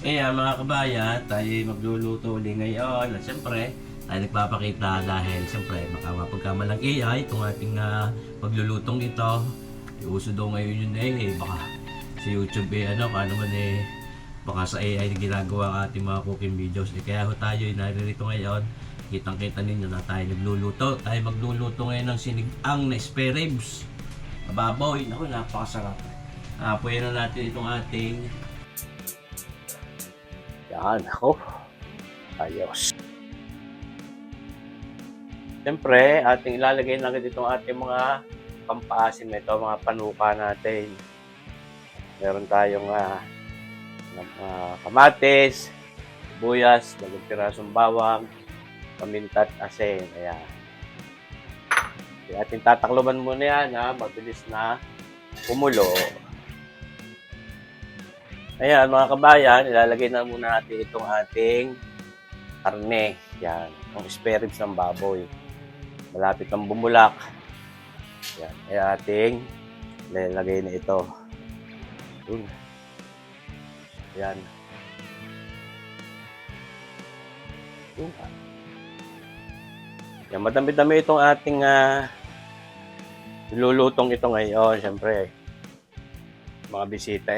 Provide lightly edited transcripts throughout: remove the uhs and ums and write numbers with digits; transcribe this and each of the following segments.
Kaya mga kabayan, tayo magluluto uli ngayon. At siyempre, tayo nagpapakita dahil siyempre baka mapagkamalang AI itong ating maglulutong ito. Uso daw ngayon yun baka sa YouTube ano, kung ano man baka sa AI na ginagawa ang ating mga cooking videos. Kaya tayo naririto ngayon. Kitang-kita ninyo na tayo nagluluto. Tayo magluluto ngayon ng sinigang na spare ribs. Baboy, naku, napakasarap. Apoyin na natin itong ating yan, ako. Ayos. Siyempre, ating ilalagay na agad itong ating mga pampaasim na ito, mga panuka natin. Meron tayong kamatis, buyas, dalawang pirasong bawang, paminta at asin. Ayan. Ating tatakloban muna yan, mabilis na kumulo. Ayan mga kabayan, ilalagay na muna natin itong ating karne. Yan, ang spare ribs ng baboy. Malapit ng bumulak. Yan, ay ating ilalagay na ito. Yan. Yan, madami-dami itong ating ilulutong ito ngayon. Siyempre, mga bisita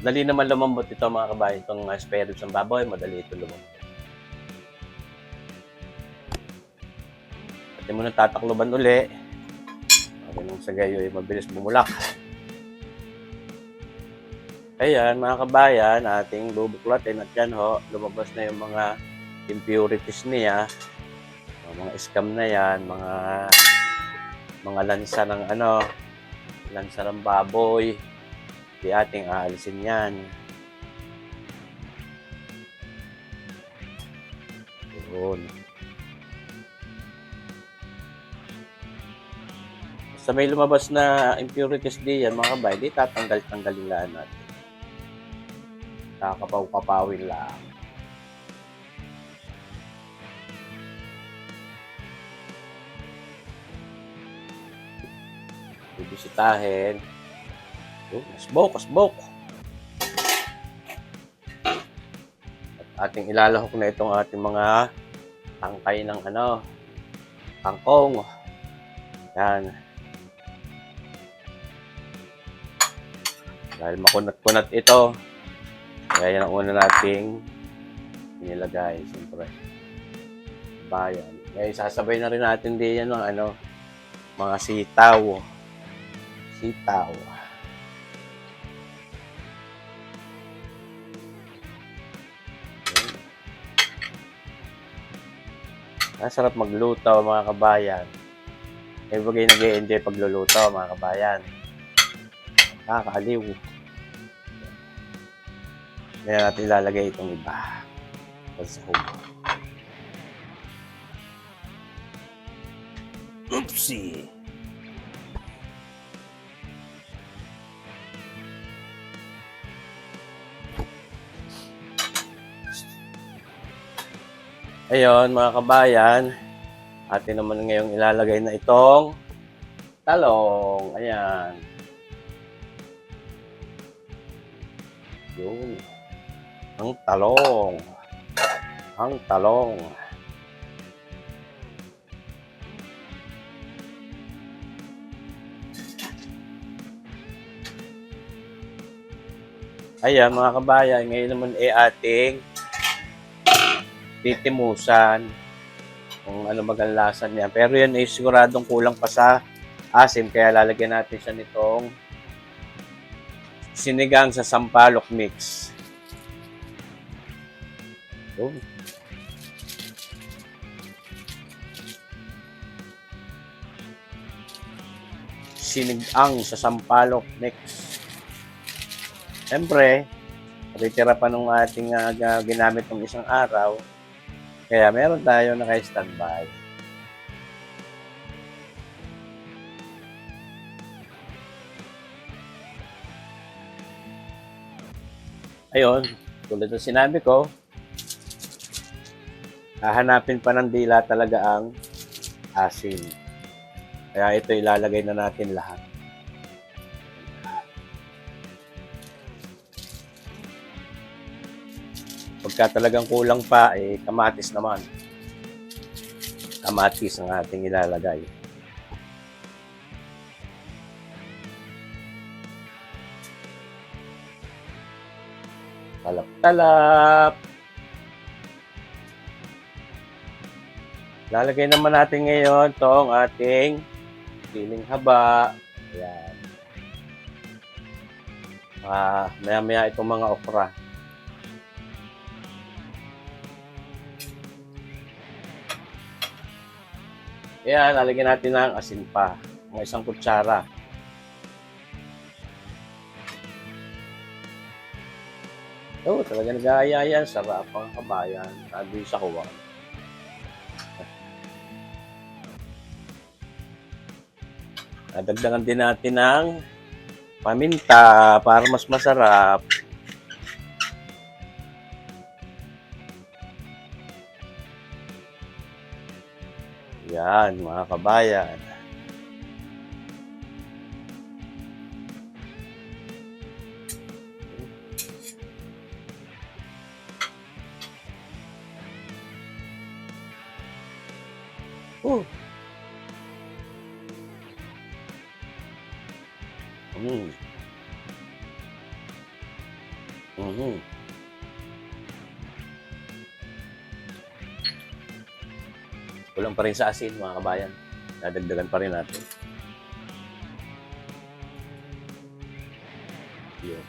dali naman lumambot ito mga kabayan. Itong spare ribs ng baboy, madali ito lumambot. Pati mo na tatakloban uli. Pati nung sa gayo ay mabilis bumulak. Ayan mga kabayan, ating bubuklatin at yan lumabas na yung mga impurities niya. Mga scam na yan, mga lansa ng lansa ng baboy. Di ating aalisin yan. Yun. Basta may lumabas na impurities diyan mga kabay, di tatanggalin lang natin. Kakapaw-kapawin lang. Bibisitahin. Kasbok. At ating ilalahok na itong ating mga tangkay ng kangkong. Yan. Dahil makunat-kunat ito, kaya yan ang una nating inilagay, siyempre. Bayan. Kaya sasabay na rin natin din yan ng mga sitaw. Sarap magluto mga kabayan. May bagay nag-i-enjoy pagluluto mga kabayan. Nakakaaliw. Ngayon natin ilalagay itong iba. Sa hubo. Oopsie! Ayun mga kabayan, atin naman ngayong ilalagay na itong talong. Ayan. Yun. Ang talong. Ayan mga kabayan, ngayon naman ating titimusan kung ano bagang lasa niya. Pero yan ay siguradong kulang pa sa asim, kaya lalagyan natin siya nitong sinigang sa sampalok mix. Sinigang sa sampalok mix. Siyempre, natitira pa nung ating ginamit ng isang araw. Kaya meron tayo naka-standby. Ayun, tulad ng sinabi ko, hahanapin pa ng dila talaga ang asin. Kaya ito ilalagay na natin lahat. Pagka talagang kulang pa, kamatis naman. Kamatis ang ating ilalagay. Talap-talap. Lalagay naman natin ngayon itong ating siling haba. Ayan. Maya-maya itong mga okra. Ayan, lalagyan natin ng asin pa. Mga 1 kutsara. Talaga nag-aaya yan. Sarap ang kabayan. Sabi sa kuwan. Dagdagan din natin ng paminta para mas masarap. Yan, mga kabayan. Oh. Kulang pa rin sa asin, mga kabayan. Dadagdagan pa rin natin. Yun.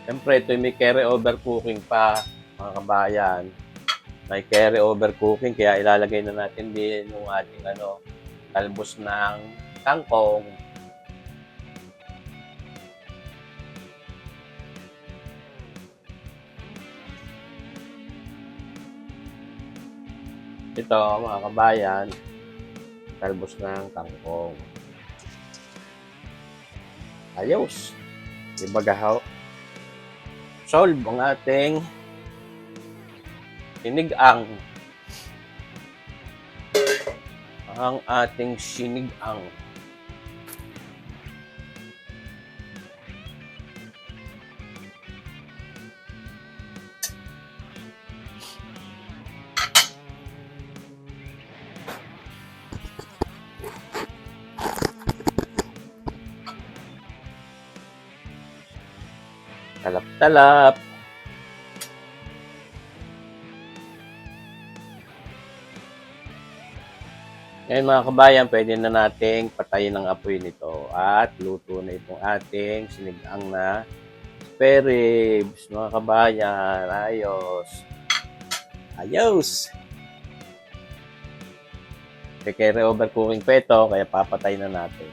Siyempre, ito may carry over cooking pa, mga kabayan. May carry over cooking, kaya ilalagay na natin din yung ating talbos ng kangkong. Ito, mga kabayan, talbos ng kangkong. Ayos! Ibagahaw. Solve ang ating sinigang. Ang ating sinigang. Talap-talap. Ngayon, mga kabayan, pwede na nating patayin ang apoy nito at luto na itong ating sinigang na spare ribs. Mga kabayan, ayos. Ayos! May carry over cooking pa ito, kaya papatay na natin.